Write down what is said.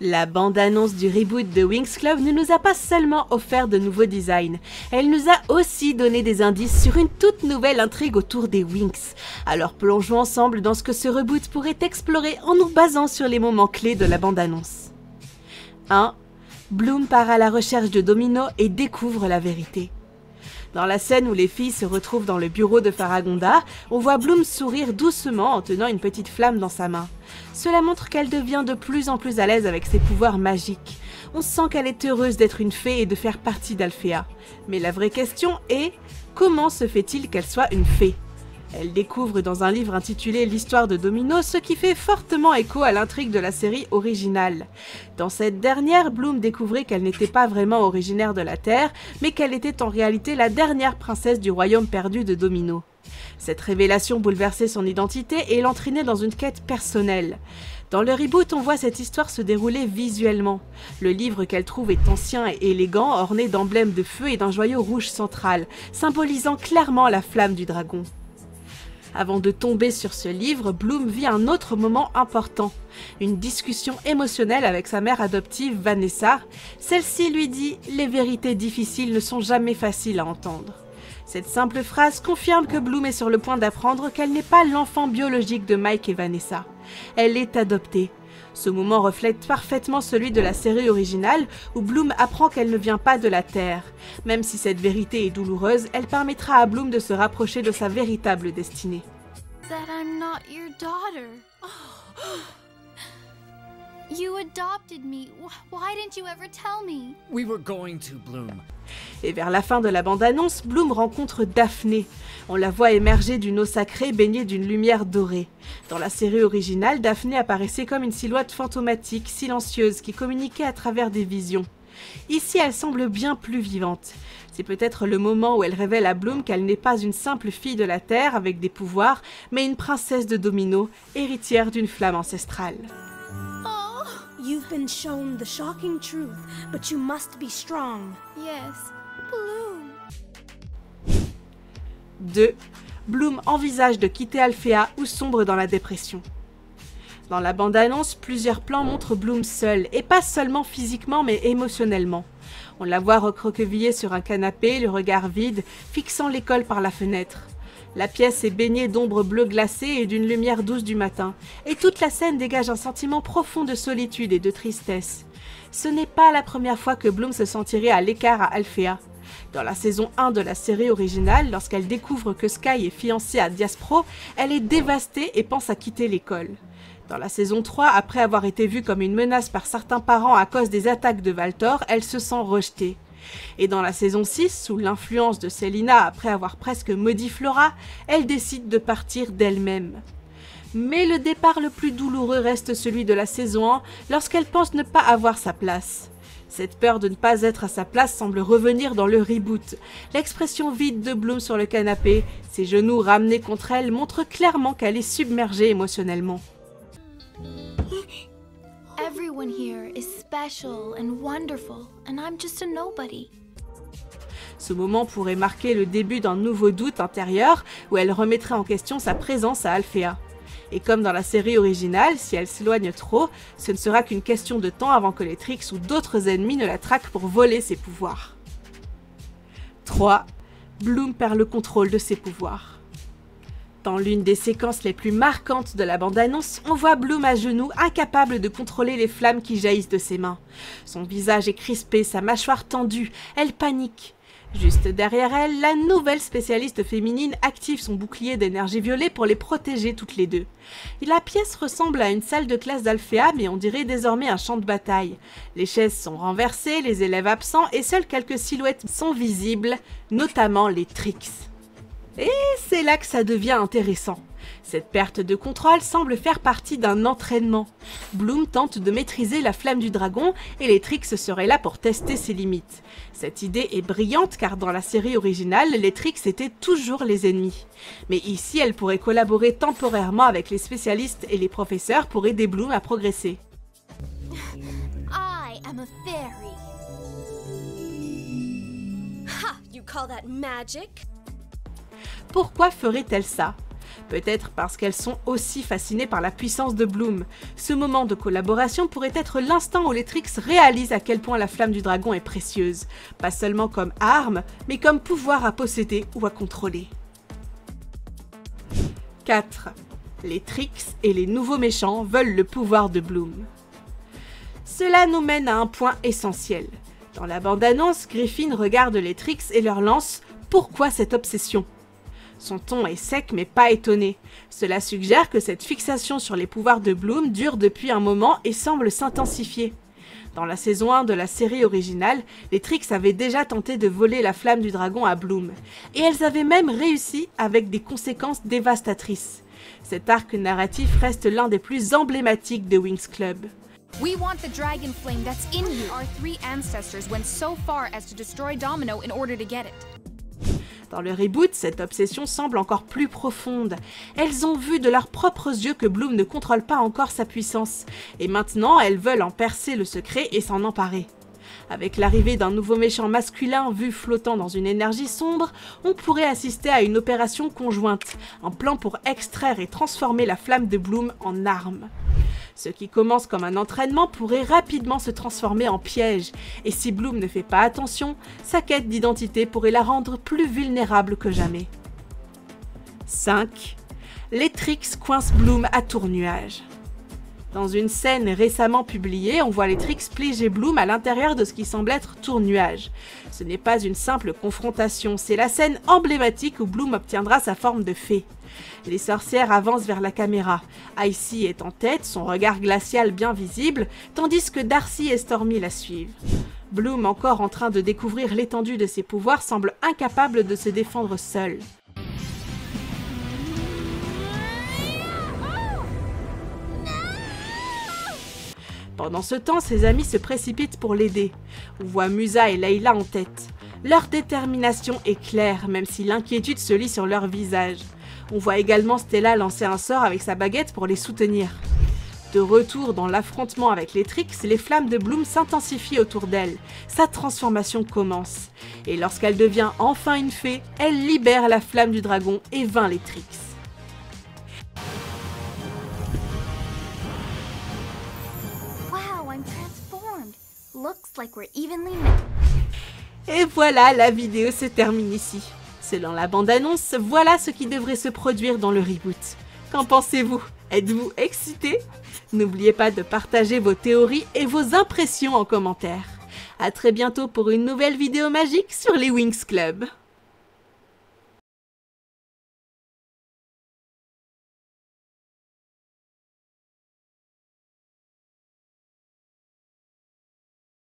La bande-annonce du reboot de Winx Club ne nous a pas seulement offert de nouveaux designs, elle nous a aussi donné des indices sur une toute nouvelle intrigue autour des Winx. Alors plongeons ensemble dans ce que ce reboot pourrait explorer en nous basant sur les moments clés de la bande-annonce. 1. Bloom part à la recherche de Domino et découvre la vérité. Dans la scène où les filles se retrouvent dans le bureau de Faragonda, on voit Bloom sourire doucement en tenant une petite flamme dans sa main. Cela montre qu'elle devient de plus en plus à l'aise avec ses pouvoirs magiques. On sent qu'elle est heureuse d'être une fée et de faire partie d'Alfea. Mais la vraie question est, comment se fait-il qu'elle soit une fée ? Elle découvre dans un livre intitulé L'histoire de Domino, ce qui fait fortement écho à l'intrigue de la série originale. Dans cette dernière, Bloom découvrait qu'elle n'était pas vraiment originaire de la Terre, mais qu'elle était en réalité la dernière princesse du royaume perdu de Domino. Cette révélation bouleversait son identité et l'entraînait dans une quête personnelle. Dans le reboot, on voit cette histoire se dérouler visuellement. Le livre qu'elle trouve est ancien et élégant, orné d'emblèmes de feu et d'un joyau rouge central, symbolisant clairement la flamme du dragon. Avant de tomber sur ce livre, Bloom vit un autre moment important. Une discussion émotionnelle avec sa mère adoptive, Vanessa. Celle-ci lui dit « Les vérités difficiles ne sont jamais faciles à entendre ». Cette simple phrase confirme que Bloom est sur le point d'apprendre qu'elle n'est pas l'enfant biologique de Mike et Vanessa. Elle est adoptée. Ce moment reflète parfaitement celui de la série originale où Bloom apprend qu'elle ne vient pas de la Terre. Même si cette vérité est douloureuse, elle permettra à Bloom de se rapprocher de sa véritable destinée. That I'm not your daughter. You adopted me. Why didn't you ever tell me? We were going to, Bloom. Et vers la fin de la bande-annonce, Bloom rencontre Daphné. On la voit émerger d'une eau sacrée baignée d'une lumière dorée. Dans la série originale, Daphné apparaissait comme une silhouette fantomatique, silencieuse, qui communiquait à travers des visions. Ici, elle semble bien plus vivante. C'est peut-être le moment où elle révèle à Bloom qu'elle n'est pas une simple fille de la Terre avec des pouvoirs, mais une princesse de Domino, héritière d'une flamme ancestrale. You've been shown the shocking truth, but you must be strong. Yes, Bloom. 2. Bloom envisage de quitter Alfea ou sombre dans la dépression. Dans la bande-annonce, plusieurs plans montrent Bloom seule, et pas seulement physiquement mais émotionnellement. On la voit recroquevillée sur un canapé, le regard vide, fixant l'école par la fenêtre. La pièce est baignée d'ombres bleues glacées et d'une lumière douce du matin, et toute la scène dégage un sentiment profond de solitude et de tristesse. Ce n'est pas la première fois que Bloom se sentirait à l'écart à Alfea. Dans la saison 1 de la série originale, lorsqu'elle découvre que Sky est fiancée à Diaspro, elle est dévastée et pense à quitter l'école. Dans la saison 3, après avoir été vue comme une menace par certains parents à cause des attaques de Valtor, elle se sent rejetée. Et dans la saison 6, sous l'influence de Selina après avoir presque maudit Flora, elle décide de partir d'elle-même. Mais le départ le plus douloureux reste celui de la saison 1 lorsqu'elle pense ne pas avoir sa place. Cette peur de ne pas être à sa place semble revenir dans le reboot. L'expression vide de Bloom sur le canapé, ses genoux ramenés contre elle, montre clairement qu'elle est submergée émotionnellement. Everyone here is special and wonderful, and I'm just a nobody. Ce moment pourrait marquer le début d'un nouveau doute intérieur où elle remettrait en question sa présence à Alfea. Et comme dans la série originale, si elle s'éloigne trop, ce ne sera qu'une question de temps avant que les Trix ou d'autres ennemis ne la traquent pour voler ses pouvoirs. 3. Bloom perd le contrôle de ses pouvoirs. Dans l'une des séquences les plus marquantes de la bande-annonce, on voit Bloom à genoux, incapable de contrôler les flammes qui jaillissent de ses mains. Son visage est crispé, sa mâchoire tendue, elle panique. Juste derrière elle, la nouvelle spécialiste féminine active son bouclier d'énergie violet pour les protéger toutes les deux. La pièce ressemble à une salle de classe d'Alfea, mais on dirait désormais un champ de bataille. Les chaises sont renversées, les élèves absents et seules quelques silhouettes sont visibles, notamment les Trix. Et c'est là que ça devient intéressant. Cette perte de contrôle semble faire partie d'un entraînement. Bloom tente de maîtriser la flamme du dragon et les Trix seraient là pour tester ses limites. Cette idée est brillante car dans la série originale, les Trix étaient toujours les ennemis. Mais ici, elle pourrait collaborer temporairement avec les spécialistes et les professeurs pour aider Bloom à progresser. I am a fairy. Ha! You call that magic? Pourquoi ferait-elle ça ? Peut-être parce qu'elles sont aussi fascinées par la puissance de Bloom. Ce moment de collaboration pourrait être l'instant où les Trix réalisent à quel point la flamme du dragon est précieuse, pas seulement comme arme, mais comme pouvoir à posséder ou à contrôler. 4. Les Trix et les nouveaux méchants veulent le pouvoir de Bloom. Cela nous mène à un point essentiel. Dans la bande-annonce, Griffin regarde les Trix et leur lance « Pourquoi cette obsession ?» Son ton est sec mais pas étonné. Cela suggère que cette fixation sur les pouvoirs de Bloom dure depuis un moment et semble s'intensifier. Dans la saison 1 de la série originale, les Trix avaient déjà tenté de voler la flamme du dragon à Bloom, et elles avaient même réussi avec des conséquences dévastatrices. Cet arc narratif reste l'un des plus emblématiques de Winx Club. We want the dragon flame that's in you. Our 3 ancestors went so far as to destroy Domino in order to get it. Dans le reboot, cette obsession semble encore plus profonde. Elles ont vu de leurs propres yeux que Bloom ne contrôle pas encore sa puissance, et maintenant elles veulent en percer le secret et s'en emparer. Avec l'arrivée d'un nouveau méchant masculin vu flottant dans une énergie sombre, on pourrait assister à une opération conjointe, un plan pour extraire et transformer la flamme de Bloom en arme. Ce qui commence comme un entraînement pourrait rapidement se transformer en piège, et si Bloom ne fait pas attention, sa quête d'identité pourrait la rendre plus vulnérable que jamais. 5. Les Trix coincent Bloom à Tournuage. Dans une scène récemment publiée, on voit les Trix piéger Bloom à l'intérieur de ce qui semble être Tournuage. Ce n'est pas une simple confrontation, c'est la scène emblématique où Bloom obtiendra sa forme de fée. Les sorcières avancent vers la caméra. Icy est en tête, son regard glacial bien visible, tandis que Darcy et Stormy la suivent. Bloom, encore en train de découvrir l'étendue de ses pouvoirs, semble incapable de se défendre seule. Pendant ce temps, ses amis se précipitent pour l'aider. On voit Musa et Layla en tête. Leur détermination est claire, même si l'inquiétude se lit sur leur visage. On voit également Stella lancer un sort avec sa baguette pour les soutenir. De retour dans l'affrontement avec les Trix, les flammes de Bloom s'intensifient autour d'elle. Sa transformation commence. Et lorsqu'elle devient enfin une fée, elle libère la flamme du dragon et vainc les Trix. Looks like we're evenly matched. Et voilà, la vidéo se termine ici. Selon la bande-annonce, voilà ce qui devrait se produire dans le reboot. Qu'en pensez-vous? Êtes-vous excité? N'oubliez pas de partager vos théories et vos impressions en commentaire. À très bientôt pour une nouvelle vidéo magique sur les Winx Club.